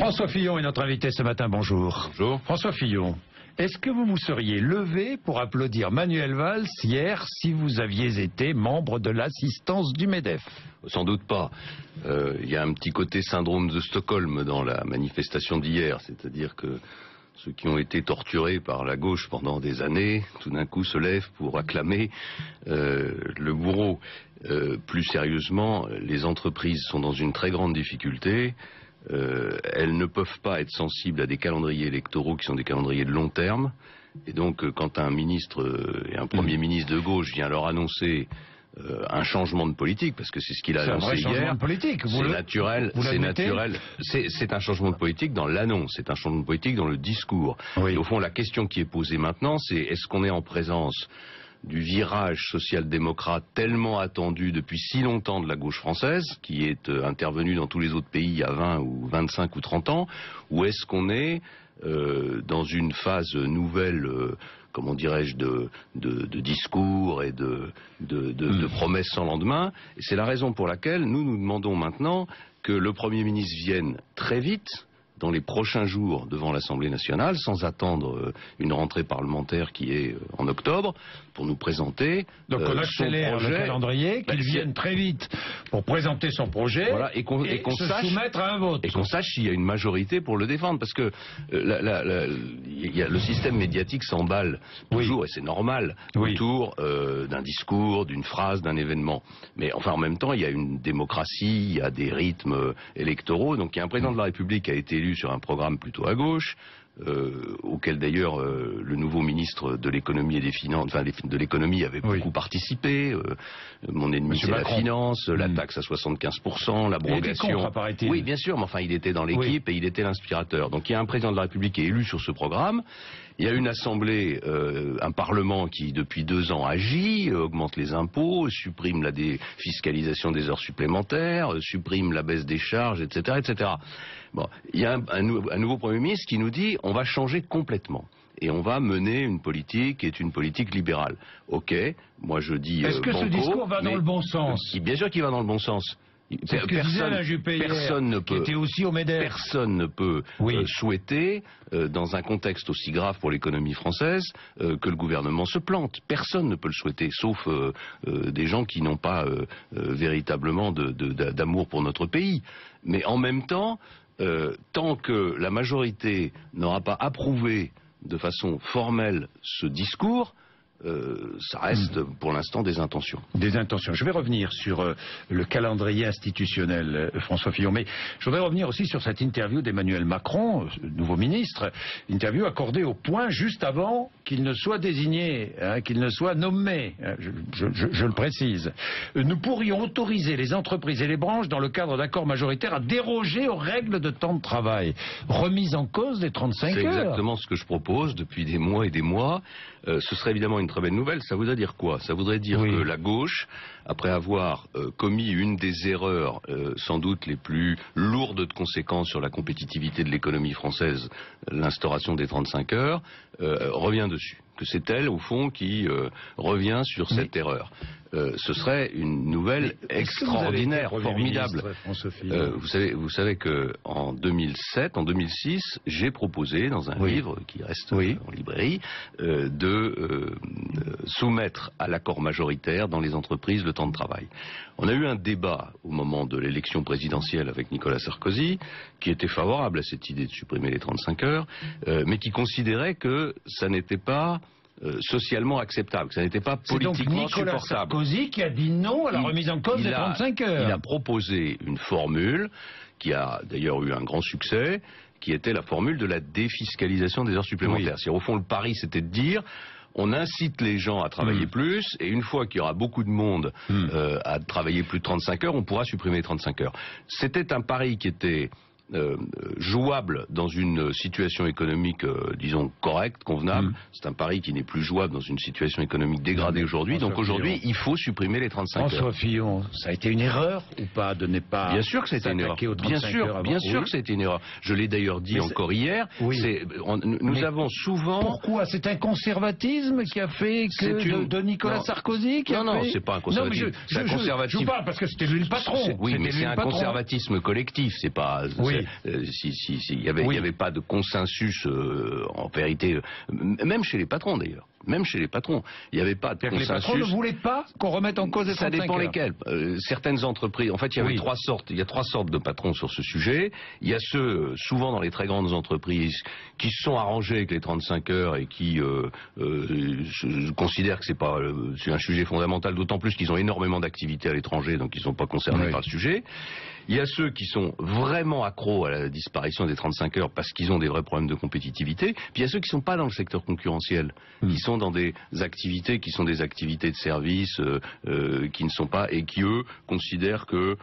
François Fillon est notre invité ce matin, bonjour. Bonjour. François Fillon, est-ce que vous vous seriez levé pour applaudir Manuel Valls hier si vous aviez été membre de l'assistance du MEDEF? Sans doute pas. Il y a un petit côté syndrome de Stockholm dans la manifestation d'hier, c'est-à-dire que ceux qui ont été torturés par la gauche pendant des années, tout d'un coup se lèvent pour acclamer le bourreau. Plus sérieusement, les entreprises sont dans une très grande difficulté. Elles ne peuvent pas être sensibles à des calendriers électoraux qui sont des calendriers de long terme. Et donc, quand un ministre et un premier ministre de gauche vient leur annoncer un changement de politique, parce que c'est ce qu'il a annoncé hier, c'est naturel, c'est un changement de politique dans l'annonce, c'est un changement de politique dans le discours. Oui. Et au fond, la question qui est posée maintenant, c'est est-ce qu'on est en présence du virage social-démocrate tellement attendu depuis si longtemps de la gauche française, qui est intervenu dans tous les autres pays il y a 20 ou 25 ou 30 ans, ou est-ce qu'on est dans une phase nouvelle, comment dirais-je, de discours et de promesses sans lendemain? Et c'est la raison pour laquelle nous demandons maintenant que le Premier ministre vienne très vite, dans les prochains jours devant l'Assemblée nationale, sans attendre une rentrée parlementaire qui est en octobre, pour nous présenter donc on accélère le calendrier, qu'il vienne très vite pour présenter son projet, voilà, et qu'on sache, soumettre à un vote. Et qu'on sache s'il y a une majorité pour le défendre, parce que le système médiatique s'emballe toujours, et c'est normal, autour d'un discours, d'une phrase, d'un événement. Mais enfin, en même temps, il y a une démocratie, il y a des rythmes électoraux, donc il y a un président de la République qui a été élu sur un programme plutôt à gauche, auquel d'ailleurs le nouveau ministre de l'économie et des finances, enfin de l'économie avait beaucoup participé. Mon ennemi c'est la finance, la taxe à 75%, l'abrogation. Oui, bien sûr, mais enfin il était dans l'équipe et il était l'inspirateur. Donc il y a un président de la République qui est élu sur ce programme. Il y a une assemblée, un parlement qui depuis 2 ans agit, augmente les impôts, supprime la défiscalisation des heures supplémentaires, supprime la baisse des charges, etc., etc. Bon, il y a un nouveau Premier ministre qui nous dit on va changer complètement et on va mener une politique qui est une politique libérale. Ok, moi je dis est-ce que ce discours va dans le bon sens? Bien sûr qu'il va dans le bon sens. Personne ne peut, qui était aussi au MEDEF. Personne ne peut souhaiter, dans un contexte aussi grave pour l'économie française, que le gouvernement se plante. Personne ne peut le souhaiter, sauf des gens qui n'ont pas véritablement d'amour pour notre pays. Mais en même temps, tant que la majorité n'aura pas approuvé de façon formelle ce discours, ça reste pour l'instant des intentions. Des intentions. Je vais revenir sur le calendrier institutionnel, François Fillon, mais je voudrais revenir aussi sur cette interview d'Emmanuel Macron, nouveau ministre, interview accordée au Point juste avant qu'il ne soit désigné, qu'il ne soit nommé, je le précise. Nous pourrions autoriser les entreprises et les branches dans le cadre d'accords majoritaires à déroger aux règles de temps de travail. Remise en cause des 35 heures. C'est exactement ce que je propose depuis des mois et des mois. Ce serait évidemment une très belle nouvelle. Ça voudrait dire quoi? Ça voudrait dire que la gauche, après avoir commis une des erreurs sans doute les plus lourdes de conséquences sur la compétitivité de l'économie française, l'instauration des 35 heures, revient dessus. Que c'est elle, au fond, qui revient sur cette erreur. Ce serait une nouvelle extraordinaire, formidable. Vous savez que en 2007, en 2006, j'ai proposé dans un livre qui reste en librairie de soumettre à l'accord majoritaire dans les entreprises le temps de travail. On a eu un débat au moment de l'élection présidentielle avec Nicolas Sarkozy qui était favorable à cette idée de supprimer les 35 heures, mais qui considérait que ça n'était pas socialement acceptable, que ça n'était pas politiquement supportable. C'est donc Nicolas Sarkozy qui a dit non à la remise en cause des 35 heures. Il a proposé une formule qui a d'ailleurs eu un grand succès, qui était la formule de la défiscalisation des heures supplémentaires. C'est-à-dire, au fond, le pari, c'était de dire on incite les gens à travailler plus, et une fois qu'il y aura beaucoup de monde à travailler plus de 35 heures, on pourra supprimer les 35 heures. C'était un pari qui était jouable dans une situation économique, disons, correcte, convenable. C'est un pari qui n'est plus jouable dans une situation économique dégradée aujourd'hui. Donc aujourd'hui, il faut supprimer les 35 heures. François Fillon, ça a été une erreur ou pas de ne pas... Bien sûr que ça a été une erreur. Bien sûr que ça a été une erreur. Je l'ai d'ailleurs dit encore hier. Nous avons souvent... Pourquoi? C'est un conservatisme qui a fait que de Nicolas Sarkozy qui a fait... Non, c'est pas un conservatisme. Je vous parle parce que c'était lui le patron. Oui, mais c'est un conservatisme collectif. C'est pas... s'il n'y avait pas de consensus, en vérité, même chez les patrons d'ailleurs. Même chez les patrons, il n'y avait pas de consensus. Les patrons ne voulaient pas qu'on remette en cause les 35 heures. Ça dépend lesquels. Certaines entreprises, en fait, il y avait trois sortes de patrons sur ce sujet. Il y a ceux, souvent dans les très grandes entreprises, qui se sont arrangés avec les 35 heures et qui considèrent que c'est un sujet fondamental, d'autant plus qu'ils ont énormément d'activités à l'étranger, donc ils ne sont pas concernés par le sujet. Il y a ceux qui sont vraiment accros à la disparition des 35 heures parce qu'ils ont des vrais problèmes de compétitivité. Puis il y a ceux qui ne sont pas dans le secteur concurrentiel, qui sont dans des activités qui sont des activités de service, qui ne sont pas, et qui eux considèrent que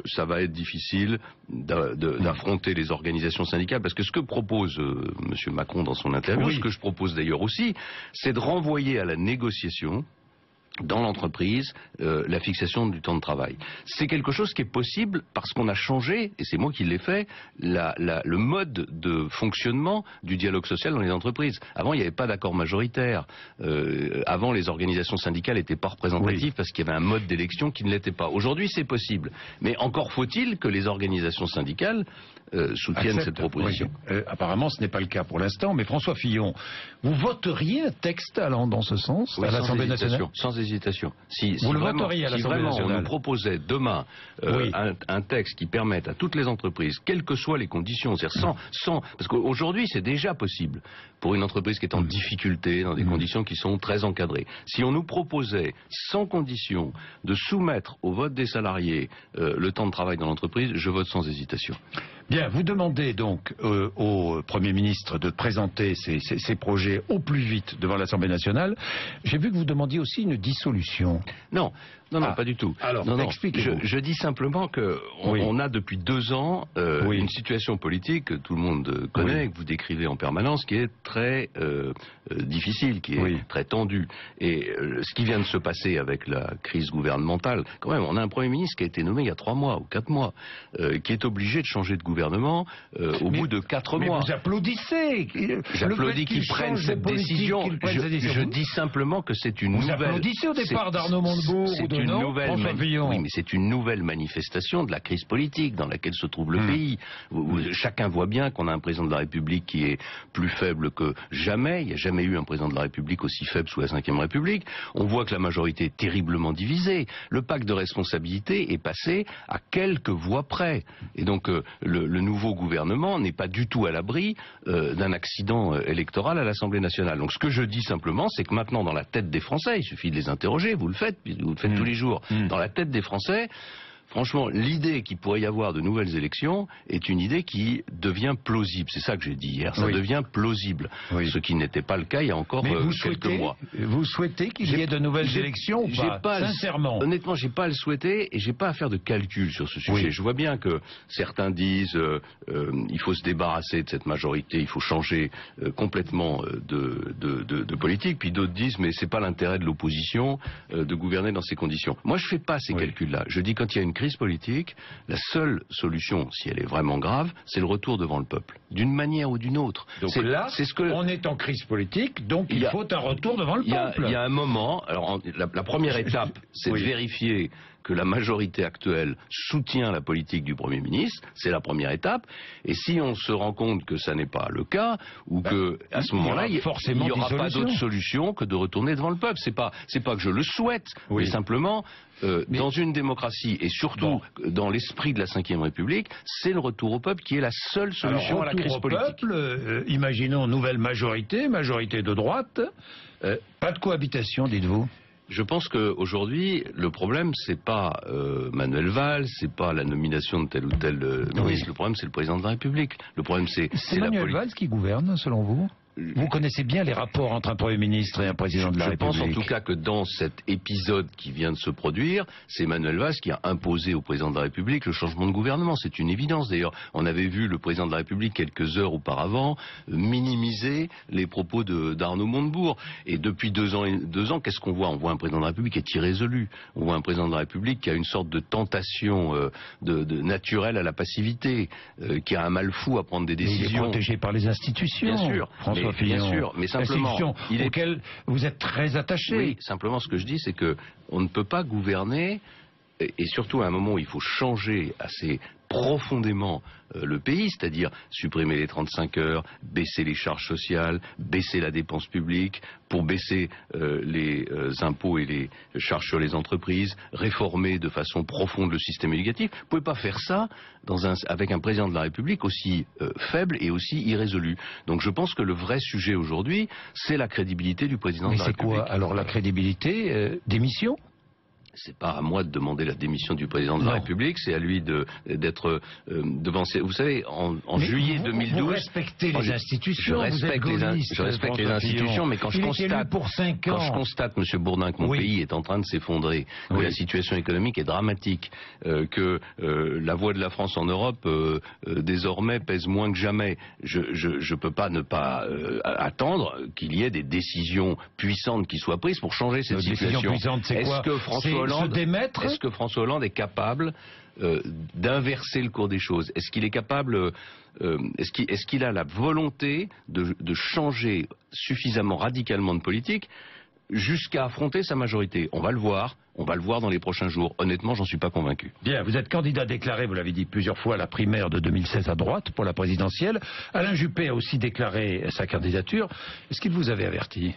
ça va être difficile d'affronter les organisations syndicales, parce que ce que propose M. Macron dans son interview, ce que je propose d'ailleurs aussi, c'est de renvoyer à la négociation dans l'entreprise la fixation du temps de travail. C'est quelque chose qui est possible parce qu'on a changé, et c'est moi qui l'ai fait, le mode de fonctionnement du dialogue social dans les entreprises. Avant, il n'y avait pas d'accord majoritaire. Avant, les organisations syndicales n'étaient pas représentatives parce qu'il y avait un mode d'élection qui ne l'était pas. Aujourd'hui, c'est possible. Mais encore faut-il que les organisations syndicales soutiennent cette proposition. Apparemment, ce n'est pas le cas pour l'instant, mais François Fillon, vous voteriez un texte allant dans ce sens à l'Assemblée nationale? Sans hésitation. Si vous le voteriez à l'Assemblée nationale? Si vraiment on nous proposait demain un texte qui permette à toutes les entreprises, quelles que soient les conditions, c'est-à-dire parce qu'aujourd'hui c'est déjà possible pour une entreprise qui est en difficulté, dans des conditions qui sont très encadrées. Si on nous proposait sans condition de soumettre au vote des salariés le temps de travail dans l'entreprise, je vote sans hésitation. Bien, vous demandez donc au Premier ministre de présenter ces projets au plus vite devant l'Assemblée nationale. J'ai vu que vous demandiez aussi une dissolution. Non, pas du tout. Alors, expliquez-vous. Je dis simplement qu'on a depuis 2 ans une situation politique que tout le monde connaît, et que vous décrivez en permanence, qui est très difficile, qui est très tendue. Et ce qui vient de se passer avec la crise gouvernementale, quand même, on a un Premier ministre qui a été nommé il y a 3 mois ou 4 mois, qui est obligé de changer de gouvernement au bout de 4 mois. Mais vous applaudissez. J'applaudis qu'il prenne cette décision. Je dis simplement que c'est une nouvelle... Vous applaudissez au départ d'Arnaud Montebourg ou de François Fillon. Oui, mais c'est une nouvelle manifestation de la crise politique dans laquelle se trouve le pays. Chacun voit bien qu'on a un président de la République qui est plus faible que jamais. Il n'y a jamais eu un président de la République aussi faible sous la Ve République. On voit que la majorité est terriblement divisée. Le pacte de responsabilité est passé à quelques voix près. Et donc le nouveau gouvernement n'est pas du tout à l'abri d'un accident électoral à l'Assemblée nationale. Donc ce que je dis simplement, c'est que maintenant dans la tête des Français, il suffit de les interroger, vous le faites tous les jours, dans la tête des Français, franchement, l'idée qu'il pourrait y avoir de nouvelles élections est une idée qui devient plausible. C'est ça que j'ai dit hier. Ça devient plausible. Ce qui n'était pas le cas il y a encore quelques mois. Vous souhaitez qu'il y ait de nouvelles élections ou pas? Sincèrement. Honnêtement, j'ai pas à le souhaiter et j'ai pas à faire de calcul sur ce sujet. Je vois bien que certains disent il faut se débarrasser de cette majorité, il faut changer complètement de politique. Puis d'autres disent mais c'est pas l'intérêt de l'opposition de gouverner dans ces conditions. Moi, je fais pas ces calculs-là. Je dis quand il y a une crise politique, la seule solution, si elle est vraiment grave, c'est le retour devant le peuple, d'une manière ou d'une autre. Donc là, on est en crise politique, donc il faut un retour devant le peuple. Il y a un moment, alors la première étape, c'est de vérifier que la majorité actuelle soutient la politique du Premier ministre, c'est la première étape, et si on se rend compte que ça n'est pas le cas, ou que à ce moment-là, il n'y aura pas d'autre solution que de retourner devant le peuple. C'est pas que je le souhaite, mais simplement, dans une démocratie, et surtout dans l'esprit de la Ve République, c'est le retour au peuple qui est la seule solution à la crise politique. Peuple, imaginons nouvelle majorité de droite, pas de cohabitation, dites-vous? Je pense qu'aujourd'hui, le problème, c'est pas Manuel Valls, c'est pas la nomination de tel ou tel ministre. Le problème, c'est le président de la République. Le problème, c'est Manuel Valls qui gouverne, selon vous? Vous connaissez bien les rapports entre un Premier ministre et un président de la République. Je pense en tout cas que dans cet épisode qui vient de se produire, c'est Manuel Valls qui a imposé au président de la République le changement de gouvernement. C'est une évidence. D'ailleurs, on avait vu le président de la République quelques heures auparavant minimiser les propos d'Arnaud Montebourg. Et depuis 2 ans, qu'est-ce qu'on voit? On voit un président de la République qui est irrésolu. On voit un président de la République qui a une sorte de tentation naturelle à la passivité, qui a un mal fou à prendre des décisions. Il est protégé par les institutions. Bien sûr. Bien sûr, mais simplement, auquel vous êtes très attaché. Oui, simplement ce que je dis, c'est que on ne peut pas gouverner, et surtout à un moment où il faut changer assez profondément le pays, c'est-à-dire supprimer les 35 heures, baisser les charges sociales, baisser la dépense publique, pour baisser les impôts et les charges sur les entreprises, réformer de façon profonde le système éducatif. Vous ne pouvez pas faire ça avec un président de la République aussi faible et aussi irrésolu. Donc je pense que le vrai sujet aujourd'hui, c'est la crédibilité du président de la République. Mais c'est quoi alors la crédibilité? Démission? C'est pas à moi de demander la démission du président de la République, c'est à lui d'être devant ses... Vous savez, en juillet 2012... Vous respectez les institutions, je respecte les institutions, mais quand je constate, M. Bourdin, que mon pays est en train de s'effondrer, que la situation économique est dramatique, que la voix de la France en Europe, désormais, pèse moins que jamais, je peux pas ne pas attendre qu'il y ait des décisions puissantes qui soient prises pour changer cette situation. Est-ce que François Hollande est capable d'inverser le cours des choses? Est-ce qu'il est capable, est-ce qu'il a la volonté de changer suffisamment radicalement de politique jusqu'à affronter sa majorité? On va le voir dans les prochains jours. Honnêtement, j'en suis pas convaincu. Bien, vous êtes candidat déclaré, vous l'avez dit plusieurs fois, à la primaire de 2016 à droite pour la présidentielle. Alain Juppé a aussi déclaré sa candidature. Est-ce qu'il vous avait averti?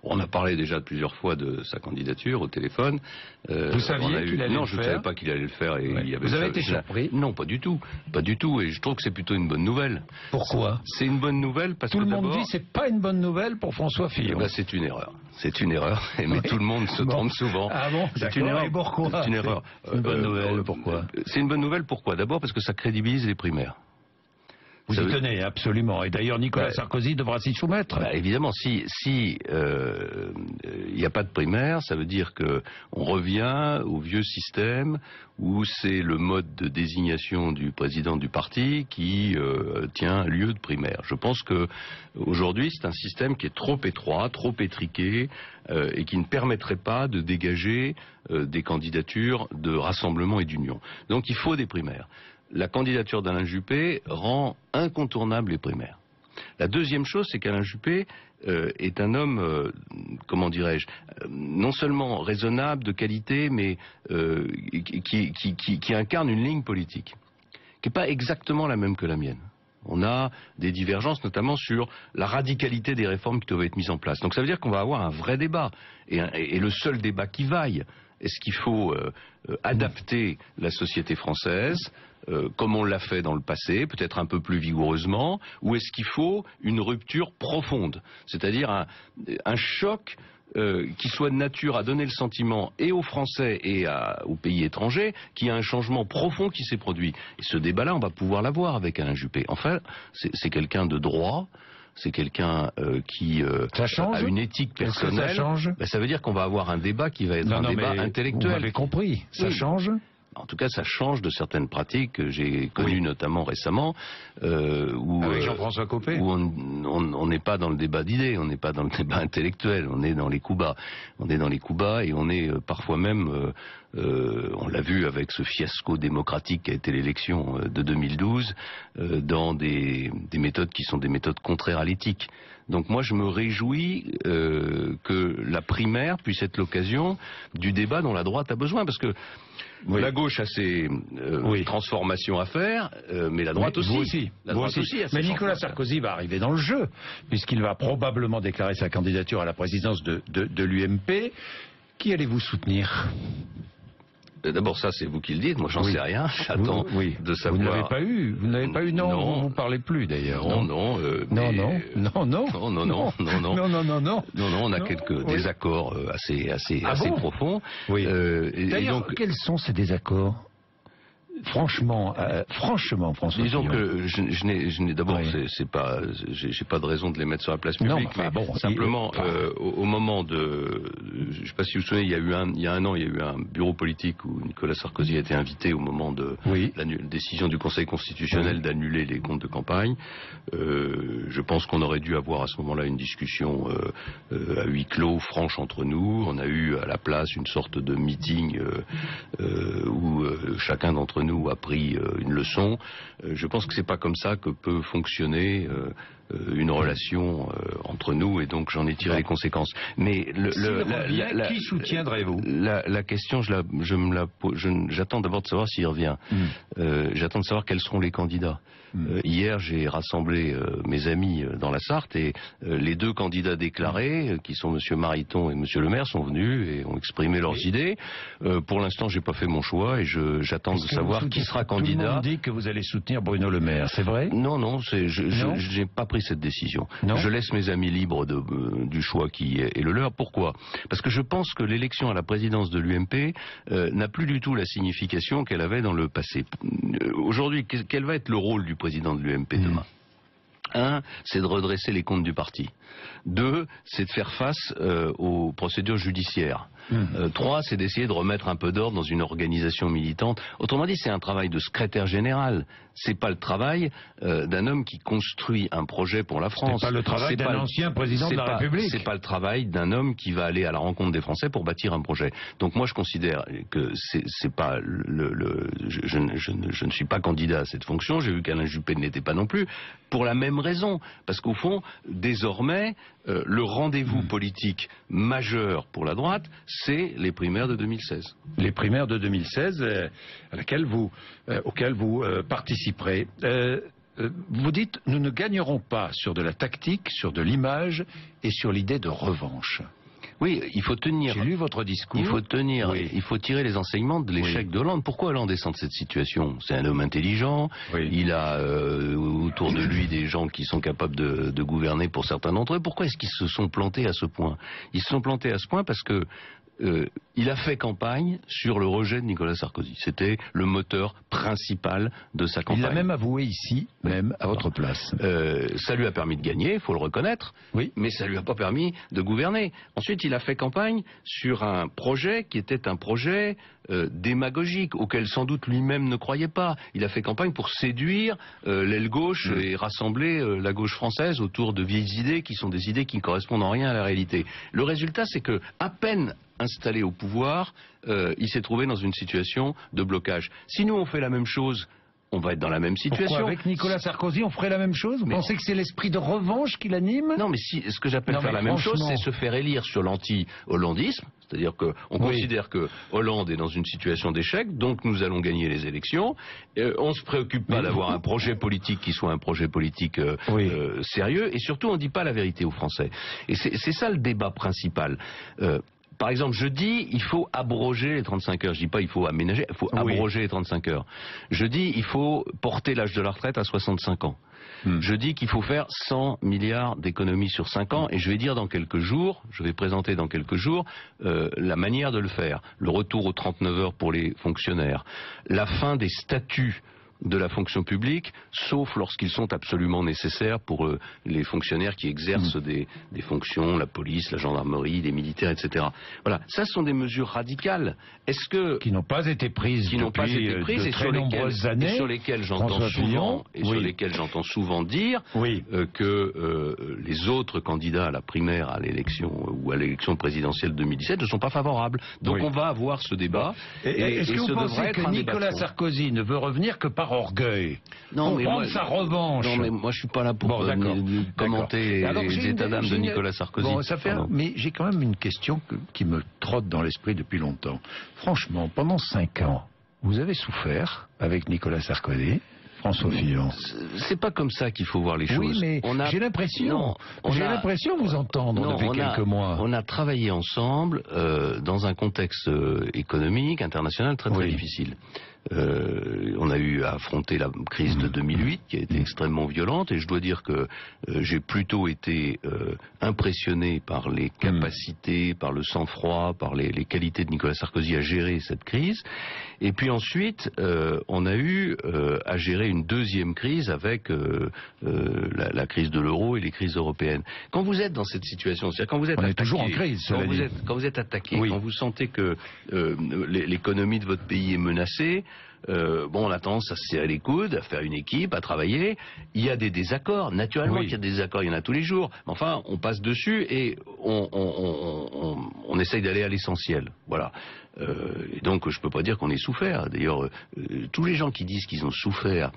On a parlé déjà plusieurs fois de sa candidature au téléphone. Vous saviez qu'il allait le faire? Non, je ne savais pas qu'il allait le faire. Et il y avait vous avez été surpris? Non, pas du tout. Pas du tout. Et je trouve que c'est plutôt une bonne nouvelle. Pourquoi? C'est une bonne nouvelle parce que tout le monde dit que c'est pas une bonne nouvelle pour François Fillon. C'est une erreur. C'est une erreur. Mais tout le monde se trompe souvent. Ah bon? C'est une erreur. Et pourquoi? C'est une erreur. Une bonne nouvelle. Pourquoi? C'est une bonne nouvelle. Pourquoi? D'abord parce que ça crédibilise les primaires. Vous y tenez, absolument. Et d'ailleurs, Nicolas Sarkozy devra s'y soumettre. Évidemment, si n'y a pas de primaire, ça veut dire que on revient au vieux système où c'est le mode de désignation du président du parti qui tient lieu de primaire. Je pense que aujourd'hui, c'est un système qui est trop étroit, trop étriqué et qui ne permettrait pas de dégager des candidatures de rassemblement et d'union. Donc il faut des primaires. La candidature d'Alain Juppé rend incontournable les primaires. La deuxième chose, c'est qu'Alain Juppé est un homme, comment dirais-je, non seulement raisonnable, de qualité, mais qui incarne une ligne politique, qui n'est pas exactement la même que la mienne. On a des divergences, notamment sur la radicalité des réformes qui doivent être mises en place. Donc ça veut dire qu'on va avoir un vrai débat, et le seul débat qui vaille. Est-ce qu'il faut adapter la société française comme on l'a fait dans le passé, peut-être un peu plus vigoureusement, ou est-ce qu'il faut une rupture profonde, c'est-à-dire un choc qui soit de nature à donner le sentiment et aux Français et aux pays étrangers qu'il y a un changement profond qui s'est produit. Et ce débat-là, on va pouvoir l'avoir avec Alain Juppé. Enfin, c'est quelqu'un de droit. C'est quelqu'un qui a une éthique personnelle. Ça change? Ça veut dire qu'on va avoir un débat qui va être un débat intellectuel. Vous avez compris, ça change? En tout cas, ça change de certaines pratiques que j'ai connues notamment récemment, où, avec Jean-François Copé, où on n'est pas dans le débat d'idées, on n'est pas dans le débat intellectuel, on est dans les coups bas. On est dans les coups bas et on est parfois même, on l'a vu avec ce fiasco démocratique qui a été l'élection de 2012, dans des méthodes qui sont des méthodes contraires à l'éthique. Donc moi je me réjouis que la primaire puisse être l'occasion du débat dont la droite a besoin, parce que la gauche a ses transformations à faire, mais la droite aussi. Mais Nicolas Sarkozy va arriver dans le jeu, puisqu'il va probablement déclarer sa candidature à la présidence de l'UMP. Qui allez-vous soutenir? D'abord ça c'est vous qui le dites, moi j'en sais rien, j'attends de savoir. Vous n'avez pas eu, non, vous parlez plus d'ailleurs. Non, on a quelques désaccords assez profonds. D'ailleurs, quels sont ces désaccords? Franchement, François. Disons que je n'ai d'abord, j'ai pas de raison de les mettre sur la place publique, mais simplement au moment de, je sais pas si vous vous souvenez, il y a un an, il y a eu un bureau politique où Nicolas Sarkozy a été invité au moment de la décision du Conseil constitutionnel d'annuler les comptes de campagne. Je pense qu'on aurait dû avoir à ce moment-là une discussion à huis clos, franche entre nous. On a eu à la place une sorte de meeting où chacun d'entre nous a pris une leçon. Je pense que c'est pas comme ça que peut fonctionner une relation entre nous, et donc j'en ai tiré les conséquences. Mais qui soutiendrez-vous? La question, j'attends d'abord de savoir s'il revient. J'attends de savoir quels seront les candidats. Hier, j'ai rassemblé mes amis dans la Sarthe, et les deux candidats déclarés, qui sont M. Mariton et M. Le Maire, sont venus et ont exprimé leurs idées. Pour l'instant, j'ai pas fait mon choix, et j'attends de savoir qui sera candidat. Tout le monde dit que vous allez soutenir Bruno Le Maire, c'est vrai? Non, je n'ai pas pris cette décision. Non. Je laisse mes amis libres du choix qui est le leur. Pourquoi? Parce que je pense que l'élection à la présidence de l'UMP n'a plus du tout la signification qu'elle avait dans le passé. Aujourd'hui, quel va être le rôle du président de l'UMP demain? 1, c'est de redresser les comptes du parti. 2, c'est de faire face aux procédures judiciaires. 3, c'est d'essayer de remettre un peu d'ordre dans une organisation militante. Autrement dit, c'est un travail de secrétaire général. C'est pas le travail d'un homme qui construit un projet pour la France. C'est pas le travail d'un ancien président de la République. C'est pas le travail d'un homme qui va aller à la rencontre des Français pour bâtir un projet. Donc moi, je considère que c'est pas je ne suis pas candidat à cette fonction. J'ai vu qu'Alain Juppé ne l'était pas non plus, pour la même raison. Parce qu'au fond, désormais, le rendez-vous politique majeur pour la droite, c'est les primaires de 2016. Les primaires de 2016, auxquelles vous participerez. Vous dites, nous ne gagnerons pas sur de la tactique, sur de l'image et sur l'idée de revanche. Oui, il faut tenir. J'ai lu votre discours. Il faut tenir. Oui. Il faut tirer les enseignements de l'échec de Hollande. Pourquoi Hollande est sorti de cette situation? C'est un homme intelligent. Oui. Il a autour de lui des gens qui sont capables de gouverner pour certains d'entre eux. Pourquoi est-ce qu'ils se sont plantés à ce point? Ils se sont plantés à ce point parce que il a fait campagne sur le rejet de Nicolas Sarkozy. C'était le moteur principal de sa campagne. Il l'a même avoué ici, même à votre place. Ça lui a permis de gagner, il faut le reconnaître, oui, mais ça lui a pas permis de gouverner. Ensuite, il a fait campagne sur un projet qui était un projet démagogique, auquel sans doute lui-même ne croyait pas. Il a fait campagne pour séduire l'aile gauche et rassembler la gauche française autour de vieilles idées qui sont des idées qui ne correspondent en rien à la réalité. Le résultat, c'est que, à peine installé au pouvoir, il s'est trouvé dans une situation de blocage. Si nous on fait la même chose, on va être dans la même situation. Pourquoi avec Nicolas Sarkozy on ferait la même chose? Vous pensez que c'est l'esprit de revanche qui l'anime? Non, mais ce que j'appelle faire la même chose, c'est se faire élire sur l'anti-hollandisme. C'est-à-dire qu'on considère que Hollande est dans une situation d'échec, donc nous allons gagner les élections. On ne se préoccupe pas d'avoir un projet politique qui soit un projet politique sérieux, et surtout on ne dit pas la vérité aux Français. Et c'est ça le débat principal. Par exemple, je dis il faut abroger les 35 heures. Je dis pas il faut aménager, il faut abroger les 35 heures. Je dis il faut porter l'âge de la retraite à 65 ans. Je dis qu'il faut faire 100 milliards d'économies sur 5 ans, et je vais dire dans quelques jours, je vais présenter dans quelques jours la manière de le faire. Le retour aux 39 heures pour les fonctionnaires, la fin des statuts de la fonction publique, sauf lorsqu'ils sont absolument nécessaires pour les fonctionnaires qui exercent des fonctions, la police, la gendarmerie, les militaires, etc. Voilà, ça sont des mesures radicales. Est-ce que qui n'ont pas été prises depuis de très nombreuses années, et sur lesquelles j'entends souvent dire que les autres candidats à la primaire, à l'élection ou à l'élection présidentielle 2017 ne sont pas favorables. Donc on va avoir ce débat. Est-ce que vous pensez que Nicolas Sarkozy ne veut revenir que par orgueil, non, pour prendre sa revanche? Non, mais moi je suis pas là pour commenter les états d'âme de Nicolas Sarkozy. Mais j'ai quand même une question qui me trotte dans l'esprit depuis longtemps. Franchement, pendant 5 ans, vous avez souffert avec Nicolas Sarkozy, François Fillon. C'est pas comme ça qu'il faut voir les choses. Oui, mais j'ai l'impression de vous entendre depuis quelques mois. On a travaillé ensemble dans un contexte économique, international très difficile. On a eu à affronter la crise de 2008 qui a été extrêmement violente, et je dois dire que j'ai plutôt été impressionné par les capacités, par le sang-froid, par les qualités de Nicolas Sarkozy à gérer cette crise. Et puis ensuite, on a eu à gérer une deuxième crise avec la crise de l'euro et les crises européennes. Quand vous êtes dans cette situation, c'est-à-dire quand vous êtes attaqué, toujours en crise, quand vous êtes attaqué, quand vous sentez que l'économie de votre pays est menacée, on a tendance à se serrer les coudes, à faire une équipe, à travailler. Il y a des désaccords, naturellement qu'il y a des désaccords, il y en a tous les jours. Mais enfin, on passe dessus et on essaye d'aller à l'essentiel. Voilà. Et donc je peux pas dire qu'on ait souffert. D'ailleurs, tous les gens qui disent qu'ils ont souffert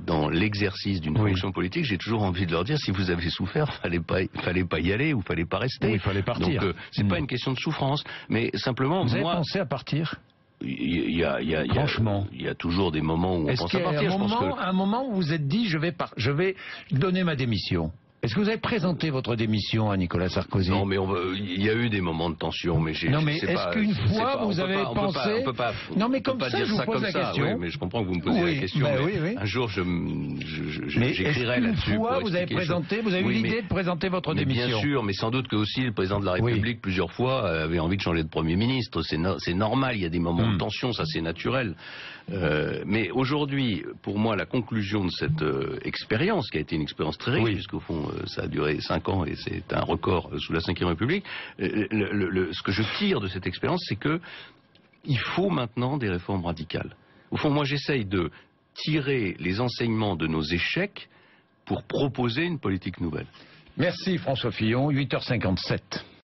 dans l'exercice d'une fonction politique, j'ai toujours envie de leur dire, si vous avez souffert, fallait pas y aller ou fallait pas rester. Oui, il fallait partir. Donc c'est pas une question de souffrance, mais simplement vous avez pensé à partir? Franchement, il y a toujours des moments où on pense à partir. Un moment où vous vous êtes dit, je vais donner ma démission. Est-ce que vous avez présenté votre démission à Nicolas Sarkozy? Non, mais il y a eu des moments de tension, mais non, mais est-ce qu'une fois vous avez pensé? Non, mais comme ça, je vous pose la question. Oui, mais je comprends que vous me posez la question. Mais un jour, j'écrirai là-dessus. Une fois, vous avez présenté, vous avez eu l'idée de présenter votre démission. Bien sûr, mais sans doute que aussi le président de la République, plusieurs fois, avait envie de changer de Premier ministre. C'est normal, il y a des moments de tension, ça c'est naturel. Mais aujourd'hui, pour moi, la conclusion de cette expérience, qui a été une expérience très riche, puisqu'au fond, ça a duré 5 ans et c'est un record sous la Ve République, ce que je tire de cette expérience, c'est que il faut maintenant des réformes radicales. Au fond, moi, j'essaye de tirer les enseignements de nos échecs pour proposer une politique nouvelle. Merci François Fillon, 8h57.